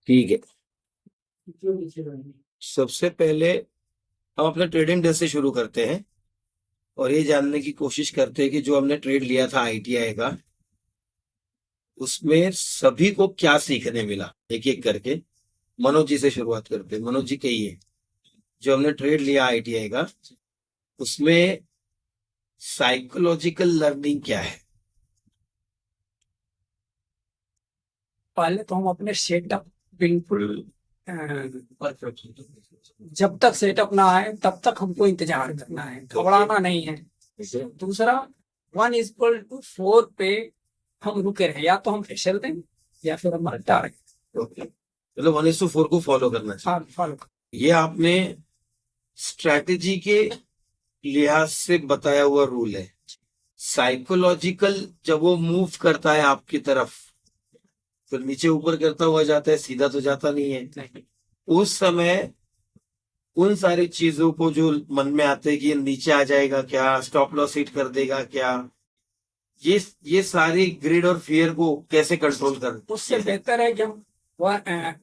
ठीक है, सबसे पहले हम अपने ट्रेडिंग डे से शुरू करते हैं और ये जानने की कोशिश करते हैं कि जो हमने ट्रेड लिया था आईटीआई का, उसमें सभी को क्या सीखने मिला, एक एक करके। मनोज जी से शुरुआत करते हैं। मनोज जी कहिए, जो हमने ट्रेड लिया आईटीआई का, उसमें साइकोलॉजिकल लर्निंग क्या है? पहले तो हम अपने सेटअप बिल्कुल जब तक सेटअप ना आए तब तक हमको इंतजार करना है, घबराना नहीं है। दूसरा, 1:4 पे हम रुके रहे, या तो हम प्रेशर दें या फिर हमारा टारगेट। ओके, मतलब 1:4 को फॉलो करना चाहिए। हाँ, फॉलो। ये आपने स्ट्रैटेजी के लिहाज से बताया हुआ रूल है। साइकोलॉजिकल जब वो मूव करता है आपकी तरफ, फिर नीचे ऊपर करता हुआ जाता है, सीधा तो जाता नहीं है। उस समय उन सारी चीजों को जो मन में आते हैं कि ये नीचे आ जाएगा क्या, स्टॉप लॉस हिट कर देगा क्या, ये सारी ग्रिड और फियर को कैसे कंट्रोल कर? उससे बेहतर है कि हम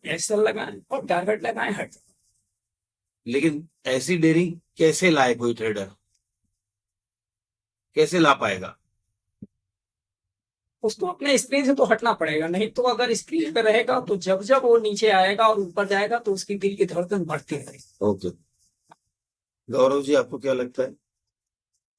एसएल लगाएं और टारगेट लगाएं, हट। लेकिन ऐसी डेयरिंग कैसे लाए कोई ट्रेडर, कैसे ला पाएगा? उसको अपने स्क्रीन से तो हटना पड़ेगा, नहीं तो अगर स्क्रीन पे रहेगा तो जब जब वो नीचे आएगा और ऊपर जाएगा तो उसकी दिल की धड़कन बढ़ती रहेगी। ओके, गौरव जी आपको क्या लगता है,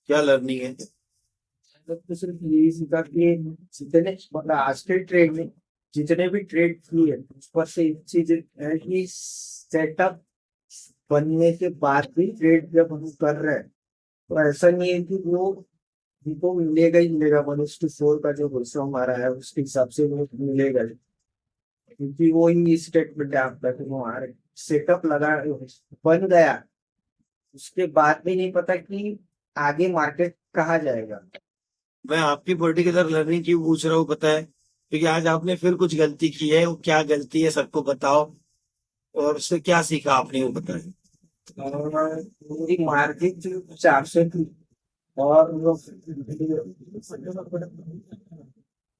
क्या लर्निंग है? तो सिर्फ यही सीखा कि जितने मतलब आज के ट्रेड में जितने भी ट्रेड किए उस पर से एक चीज है कि सेटअप बनने के बाद भी ट्रेड जब हम कर रहे हैं तो ऐसा नहीं है कि वो उनको मिलेगा ही मिलेगा। 1:4 का जो रेशो हमारा है उसके हिसाब से वो मिलेगा ही। क्योंकि वो ही स्टेटमेंट है आपका कि वो हमारे सेटअप लगा बन गया, उसके बाद भी नहीं पता कि आगे मार्केट कहाँ जाएगा। मैं आपकी पर्टिकुलर लर्निंग क्यों पूछ रहा हूँ पता है? क्योंकि आज आपने फिर कुछ गलती की है, वो क्या गलती है सबको बताओ, और उससे क्या सीखा आपने वो बताएं। और पूरी मार्केट 400 थी और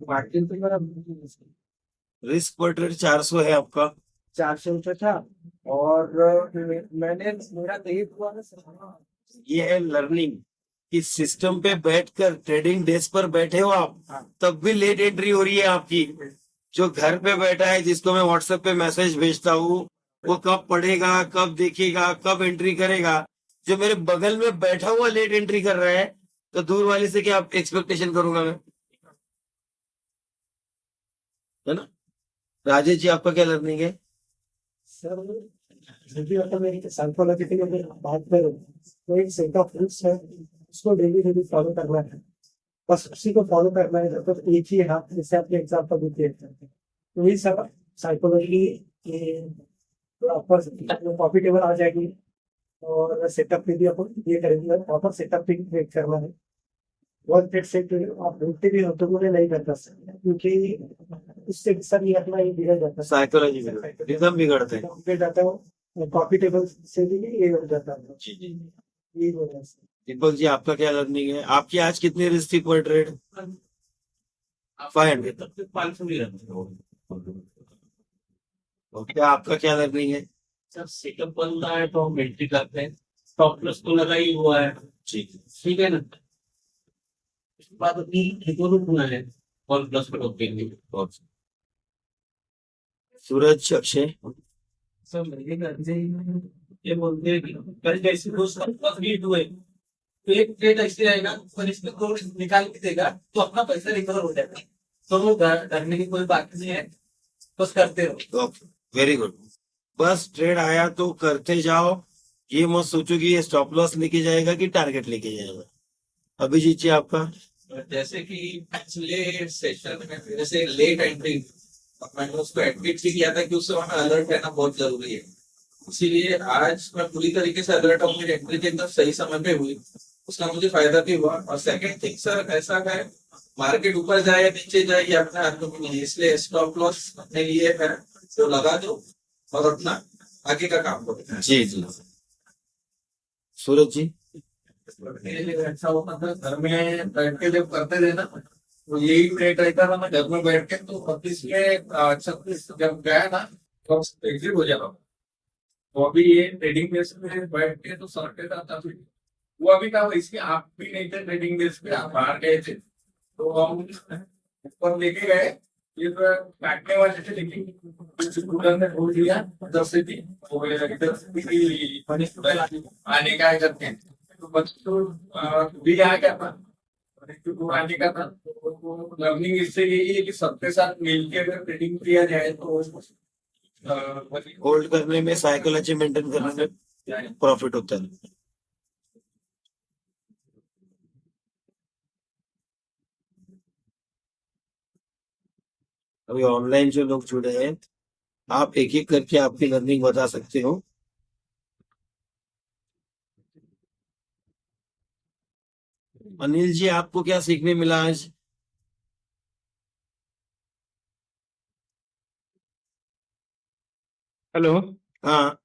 मार्केट तो मेरा रिस्क पर ट्रेड 400 है आपका? 400 पे था। और मैंने मेरा तो एक हुआ ना। ये है लर्निंग कि सिस्टम पे बैठकर ट्रेडिंग डेस्क पर बैठे हो आप, तब भी लेट एंट्री हो रही है आपकी। जो घर पे बैठा है, जिसको मैं व्हाट्सएप पे मैसेज भेजता हूँ, वो कब पढ़ेगा, कब देखेगा, कब एंट्री करेगा? जो मेरे बगल में बैठा हुआ लेट एंट्री कर रहा है, तो दूर वाले से क्या एक्सपेक्टेशन करूंगा मैं, है ना? राजेश जी आपका क्या लर्निंग है? सर जब भी अगर मेरी साइकोलॉजी की अगर बात करूं तो एक सेट ऑफ रूल्स है, उसको डेली डेली फॉलो करना है। बस उसी को फॉलो करना है, जब तक एक ही है आप जैसे अपने एग्जाम पर भी देख सकते हैं। तो ये सब साइकोलॉजी प्रॉफिटेबल आ जाएगी। और सेटअप पे भी अपन ये करेंगे, प्रॉपर सेटअप पे क्रिएट करना है। वन ट्रेड से आप ढूंढते भी हो तो मुझे नहीं कर सकते, क्योंकि उससे सब ये अपना ये बिगड़ जाता है, साइकोलॉजी रिदम बिगड़ते हैं। बिगड़ जाता है। प्रॉफिटेबल से भी ये हो जाता है। जी जी। ये हो जाता है। दीपक जी आपका क्या लर्निंग है? आपकी आज कितनी रिस्क थी पर ट्रेड? 500। 500 ही रहते। और क्या आपका क्या लर्निंग है? सर सेटअप बन रहा है तो हम एंट्री करते हैं, स्टॉप लॉस तो लगा ही हुआ है। ठीक ठीक है ना, उसके बाद अपनी दोनों खुला है और प्लस पर रोकेंगे। और सूरज अक्षय, सर मेरे घर से ये बोलते हैं कि कल जैसे दो स्टॉप लॉस मीट हुए तो एक ट्रेड ऐसे रहेगा पर इसमें दो निकाल के देगा तो अपना पैसा रिकवर हो जाएगा। तो वो करने की कोई बात नहीं है, बस करते रहो। Very good. बस ट्रेड आया तो करते जाओ, ये मत सोचो कि ये स्टॉप लॉस लेके जाएगा कि टारगेट लेके जाएगा। अभिजीत जी आपका? जैसे कि पिछले सेशन में मेरे से लेट एंट्री, मैंने उसको एडमिट भी किया था कि उससे वहां अलर्ट रहना बहुत जरूरी है। इसीलिए आज मैं पूरी तरीके से अलर्ट हूँ, मेरी एंट्री एकदम सही समय पे हुई, उसका मुझे फायदा भी हुआ। और सेकंड थिंग सर ऐसा है, मार्केट ऊपर जाए या नीचे जाए ये अपने हाथों में नहीं है, इसलिए स्टॉप लॉस अपने लिए है तो लगा दो और अपना आगे का काम करो। जी जी। सूरज जी? ऐसा होता था घर में बैठ के जब करते थे ना, तो यही ट्रेड रहता था। मैं घर में बैठ के तो 36 में 36 जब गया ना तो एग्जिट हो जाएगा। तो अभी ये ट्रेडिंग बेस पे बैठ के तो सर्किट आता फिर वो अभी का इसके आप भी नहीं थे ट्रेडिंग बेस पे, आप बाहर गए थे तो हम ऊपर लेके गए, ये तो काटने वाले थे लेकिन उधर ने बोल दिया 10 से 3 वो इधर से आने का है करते हैं तो बच्चों भी आ गया था तो आने का था। तो लर्निंग इससे यही है कि सबके साथ मिलके अगर ट्रेडिंग किया जाए तो होल्ड करने में, साइकोलॉजी मेंटेन करने में प्रॉफिट होता है। अभी ऑनलाइन जो लोग जुड़े हैं, आप एक एक करके आपकी लर्निंग बता सकते हो। अनिल जी, आपको क्या सीखने मिला आज? हेलो। हाँ,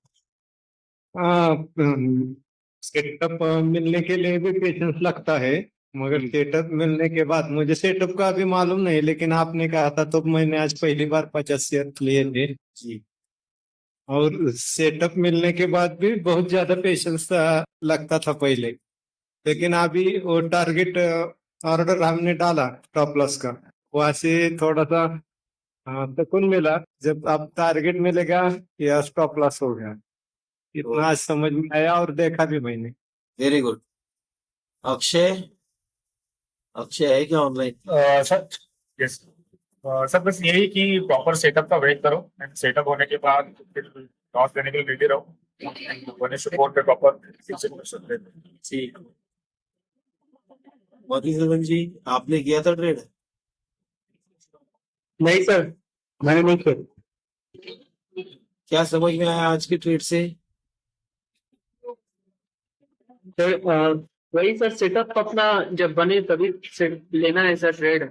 सेटअप मिलने के लिए भी पेशेंस लगता है, मगर सेटअप मिलने के बाद मुझे सेटअप का अभी मालूम नहीं, लेकिन आपने कहा था तो मैंने आज पहली बार 50 शेयर लिए थे जी। और सेटअप मिलने के बाद भी बहुत ज्यादा पेशेंस लगता था पहले, लेकिन अभी वो टारगेट ऑर्डर हमने डाला स्टॉप लॉस का, वहां से थोड़ा सा सुकून मिला जब अब टारगेट मिलेगा या स्टॉप लॉस हो गया, इतना आज समझ में आया और देखा भी मैंने। Very good. अक्षय, अक्षय है क्या ऑनलाइन? सर यस सर, बस यही कि प्रॉपर सेटअप का वेट करो एंड सेटअप होने के बाद फिर लॉस देने के लिए रेडी रहो, बने सपोर्ट पे प्रॉपर ठीक। मधुसूदन जी, आपने किया था ट्रेड? नहीं सर, मैंने नहीं किया। क्या समझ में आया आज के ट्रेड से? सर वही सर, सेटअप अपना जब बने तभी लेना है सर ट्रेड,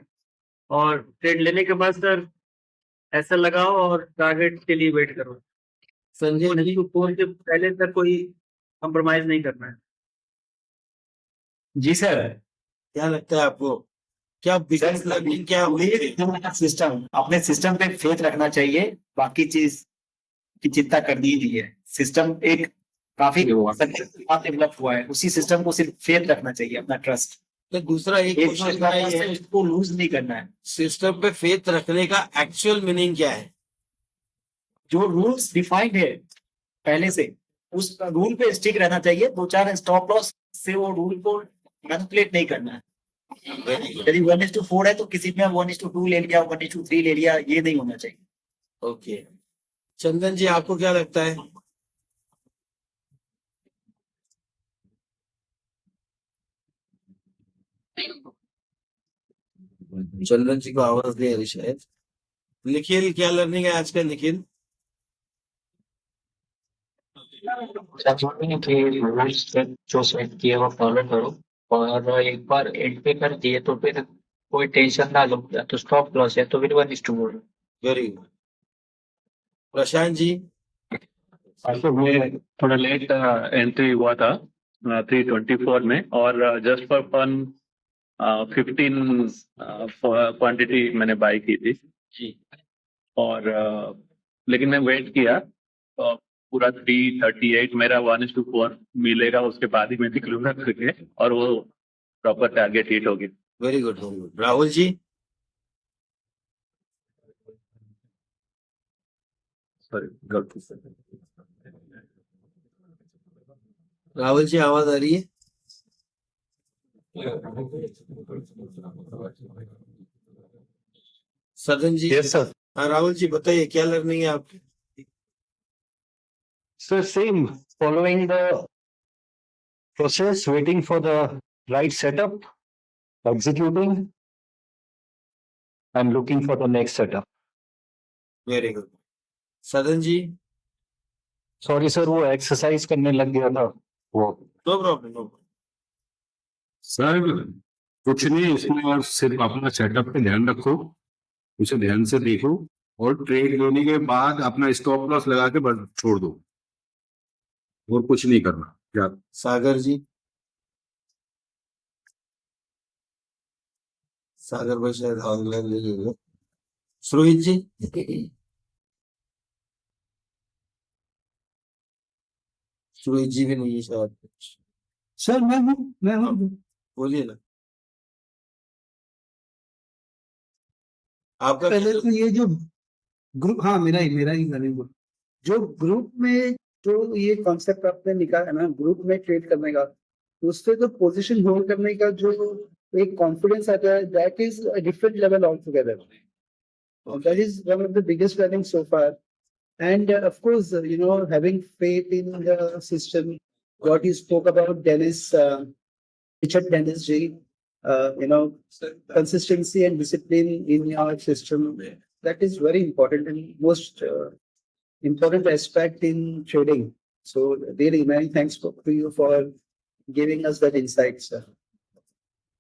और ट्रेड लेने के बाद सर ऐसा लगाओ और टारगेट के लिए वेट करो। संजय जी, फोन के पहले सर कोई कंप्रोमाइज नहीं करना है। जी सर। क्या लगता है आपको? क्या बिजनेस लर्निंग क्या होती है? सिस्टम, अपने सिस्टम पे फेथ रखना चाहिए, बाकी चीज की चिंता करनी ही नहीं है। सिस्टम एक काफी डेवलप हुआ है, उसी सिस्टम को सिर्फ फेथ रखना चाहिए, अपना ट्रस्ट। तो दूसरा एक एक क्वेश्चन है, उसको लूज नहीं करना है। सिस्टम पे फेथ रखने का एक्चुअल मीनिंग क्या है? जो रूल्स डिफाइंड है पहले से, उस रूल पे स्टिक रहना चाहिए। 2-4 स्टॉप लॉस से वो रूल को मैनिपुलेट नहीं करना है। यदि 1:4 है तो किसी में 1:2 ले लिया, 1:3 ले लिया, ये नहीं होना चाहिए। ओके। चंदन जी, आपको क्या लगता है? चंदन जी को आवाज नहीं आ रही शायद। निखिल, क्या लर्निंग है आज का निखिल? जो सेट किए वो फॉलो करो, और एक बार एंड पे कर दिए तो फिर कोई टेंशन ना लो, या तो स्टॉप लॉस है तो फिर 1:1। Very good. प्रशांत जी? तो मैं थोड़ा लेट एंट्री हुआ था 324 में, और जस्ट फॉर फन 15 क्वांटिटी मैंने बाई की थी जी। और लेकिन मैं वेट किया तो पूरा 338 मेरा 1:4 मिलेगा, उसके बाद ही मैं निकलूंगा करके, और वो प्रॉपर टारगेट हिट हो गया। Very good, very good. Rahul ji? Sorry, गलती से। राहुल जी, आवाज आ रही है? सदन जी? Yes sir. हाँ, राहुल जी बताइए, क्या लर्निंग है आपकी? Sir same, following the process, waiting for the right setup, executing and looking for the next setup. Very good. Sadan ji? Sorry sir, वो एक्सरसाइज करने लग गया था वो। No problem, no problem. Sir कुछ नहीं, इसमें और सिर्फ अपना सेटअप पे ध्यान रखो, उसे ध्यान से देखो, और ट्रेड लेने के बाद अपना स्टॉप लॉस लगा के बस छोड़ दो, और कुछ नहीं करना। क्या सागर जी? सागर भाई शायद ऑनलाइन नहीं है। सुरोहित जी? सूरज जी भी नहीं है शायद। सर मैं हूँ बोलिए ना। आपका पहले तो ये जो ग्रुप, हाँ मेरा ही रनिंग, जो ग्रुप में जो ये कॉन्सेप्ट आपने निकाला ना ग्रुप में ट्रेड करने का, उससे तो पोजीशन होल्ड करने का जो एक कॉन्फिडेंस आता है, that is a different level all together, that is one of the biggest learning so far. And of course, having faith in the system, what you spoke about, Dennis, Richard Dennis G, consistency and discipline in your system, that is very important and most important aspect in trading. So, really, many thanks to you for giving us that insight, sir.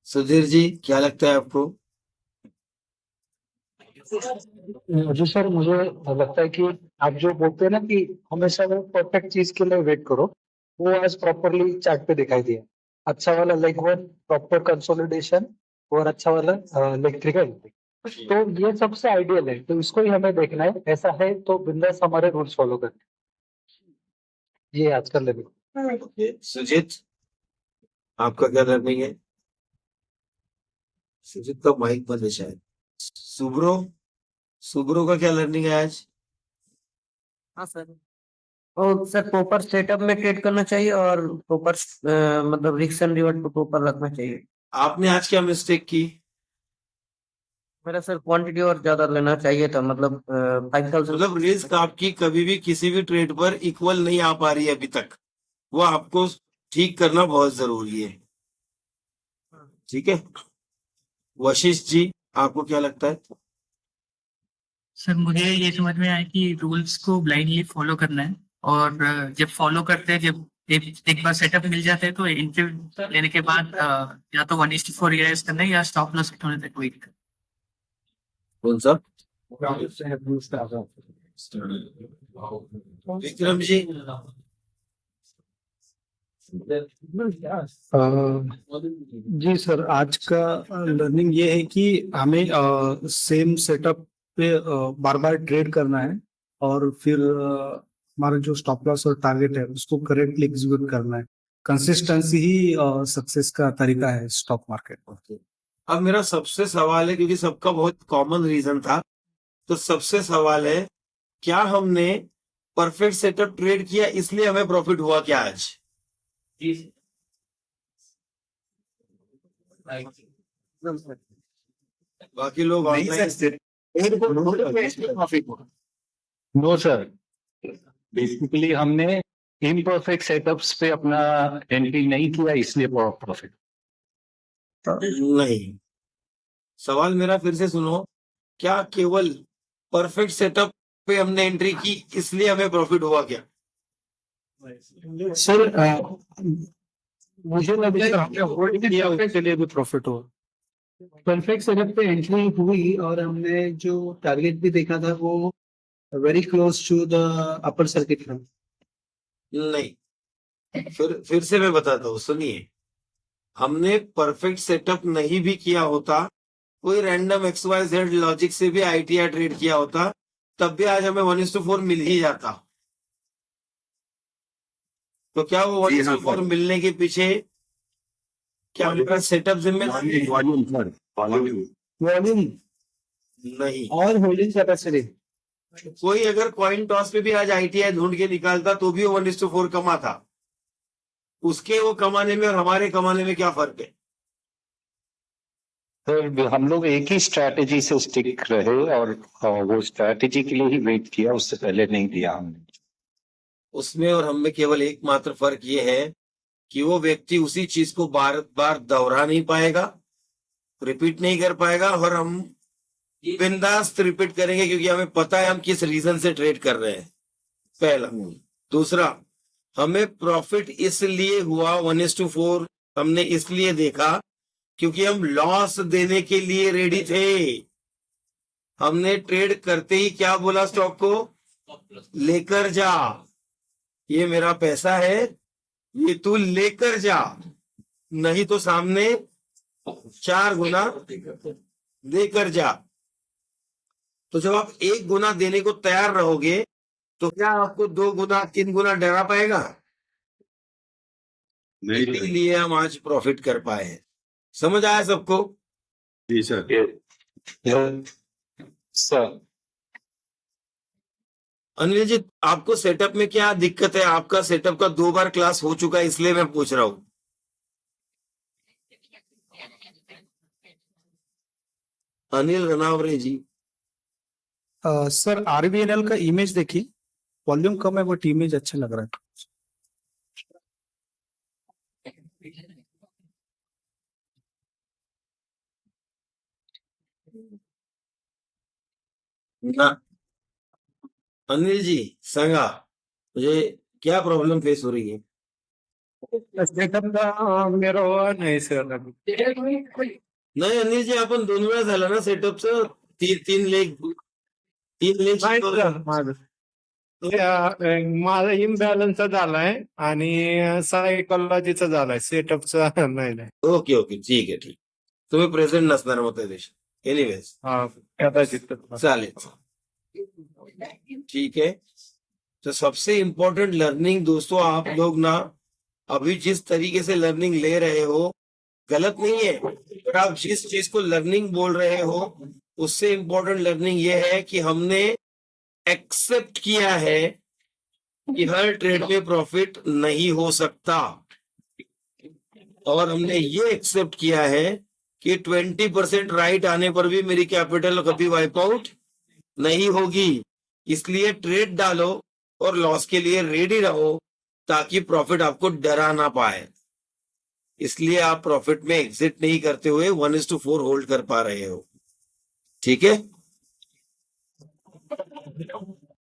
Sudhir ji क्या लगता है आपको? जी sir, मुझे लगता है कि आप जो बोलते हैं ना कि हमेशा वो परफेक्ट चीज के लिए वेट करो, वो आज प्रॉपरली चार्ट पे दिखाई दिया. अच्छा वाला लेग वन, प्रॉपर कंसोलिडेशन, और अच्छा वाला लेग थ्री का एंट्री. तो ये सबसे आइडियल है, तो इसको ही हमें देखना है. ऐसा है तो बिंदास हमारे रूल्स फॉलो करते हैं. ये आज का लेवल. सुजीत आपका क्या लर्निंग है? सुजीत का माइक बंद है शायद. सुब्रो का क्या लर्निंग है आज? हाँ सर. और सर प्रॉपर सेटअप में ट्रेड करना चाहिए और प्रॉपर मतलब रिस्क एंड रिवॉर्ड को प्रॉपर रखना चाहिए. आपने आज क्या मिस्टेक की? मेरा सर क्वांटिटी और ज्यादा लेना चाहिए था, मतलब 5000. मतलब रिस्क आपकी कभी भी किसी भी ट्रेड पर इक्वल नहीं आ पा रही है अभी तक, वो आपको ठीक करना बहुत जरूरी है. ठीक है. वशिष्ठ जी आपको क्या लगता है? सर मुझे ये समझ में आया कि रूल्स को ब्लाइंडली फॉलो करना है, और जब फॉलो करते हैं, जब एक बार सेटअप मिल जाता है तो एंट्री लेने के बाद या तो 1:4 रियलाइज करना है या स्टॉप लॉस हिट होने तक वेट करना. कौन सा? विक्रम जी. जी सर, आज का लर्निंग ये है कि हमें सेम सेटअप पे बार बार ट्रेड करना है, और फिर हमारा जो स्टॉप लॉस और टारगेट है उसको करेक्टली एग्जीक्यूट करना है. कंसिस्टेंसी ही सक्सेस का तरीका है स्टॉक मार्केट पर. अब मेरा सबसे सवाल है, क्योंकि सबका बहुत कॉमन रीजन था, तो सबसे सवाल है, क्या हमने परफेक्ट सेटअप ट्रेड किया इसलिए हमें प्रॉफिट हुआ क्या आज? बाकी लोग ऑनलाइन. नो सर, बेसिकली हमने इम्परफेक्ट सेटअप्स पे अपना एंट्री नहीं किया, इसलिए प्रॉफिट. नहीं, सवाल मेरा फिर से सुनो. क्या केवल परफेक्ट सेटअप पे हमने एंट्री की इसलिए हमें प्रॉफिट हुआ क्या? सर मुझे लगता है हमने होल्ड किया उसके लिए भी प्रॉफिट हुआ. परफेक्ट सेटअप पे एंट्री हुई और हमने जो टारगेट भी देखा था वो very close to the upper circuit था. नहीं, फिर से मैं बताता हूँ, सुनिए. हमने परफेक्ट सेटअप नहीं भी किया होता, कोई रैंडम XYZ लॉजिक से भी ITR ट्रेड किया होता, तब भी आज हमें 1:4 मिल ही जाता. तो क्या वो 1:4 मिलने के पीछे क्या हमारा सेटअप जिम्मेदार है? वॉल्यूम नहीं. और होल्डिंग कैपेसिटी. कोई अगर कॉइन टॉस पे भी आज ITI ढूंढ के निकालता तो भी वो 1:4 कमाता. उसके वो कमाने में और हमारे कमाने में क्या फर्क है? तो हम लोग एक ही स्ट्रैटेजी से स्टिक रहे, और वो स्ट्रैटेजी के लिए ही वेट किया, उससे पहले नहीं दिया हमने. उसमें और हमें केवल एकमात्र फर्क ये है कि वो व्यक्ति उसी चीज को बार बार दोहरा नहीं पाएगा, रिपीट नहीं कर पाएगा, और हम बिंदास्त रिपीट करेंगे क्योंकि हमें पता है हम किस रीजन से ट्रेड कर रहे हैं. पहला. दूसरा, हमें प्रॉफिट इसलिए हुआ 1:4 हमने इसलिए देखा क्योंकि हम लॉस देने के लिए रेडी थे. हमने ट्रेड करते ही क्या बोला स्टॉक को? लेकर जा, ये मेरा पैसा है, ये तू लेकर जा, नहीं तो सामने 4 गुना देकर जा. तो जब आप 1 गुना देने को तैयार रहोगे तो क्या आपको 2 गुना 3 गुना डरा पाएगा? नहीं सर। इसीलिए हम आज प्रॉफिट कर पाए हैं। समझ आया सबको? जी सर। सर अनिल जी, आपको सेटअप में क्या दिक्कत है? आपका सेटअप का 2 बार क्लास हो चुका है, इसलिए मैं पूछ रहा हूँ। अनिल रनावरे जी, सर आरबीएनएल का इमेज देखिए, वॉल्यूम कम है बट इमेज अच्छा लग रहा है। ना अनिल जी सांगा, मुझे क्या प्रॉब्लम फेस हो रही है? सेटअप का मेरा हुआ नाही सर अभी. नाही अनिल जी, आपण 2 वेळा झाला ना सेटअपचं. तीन लेग नाही सर माझं माझा इम्बॅलन्सचा झालाय आणि सायकोलॉजीचा झालाय, सेटअपचा नाही नाही. ओके ओके, ठीक आहे ठीक. तुम्ही प्रेझेंट नसणार मग त्या दिवशी. एनिवेज हा कदाचित. चालेल, ठीक है. तो सबसे इम्पोर्टेंट लर्निंग दोस्तों, आप लोग ना अभी जिस तरीके से लर्निंग ले रहे हो गलत नहीं है, पर आप जिस चीज को लर्निंग बोल रहे हो उससे इम्पोर्टेंट लर्निंग ये है कि हमने एक्सेप्ट किया है कि हर ट्रेड में प्रॉफिट नहीं हो सकता, और हमने ये एक्सेप्ट किया है कि 20% राइट आने पर भी मेरी कैपिटल कभी वाइप आउट नहीं होगी. इसलिए ट्रेड डालो और लॉस के लिए रेडी रहो ताकि प्रॉफिट आपको डरा ना पाए. इसलिए आप प्रॉफिट में एग्जिट नहीं करते हुए 1:4 होल्ड कर पा रहे हो. ठीक है.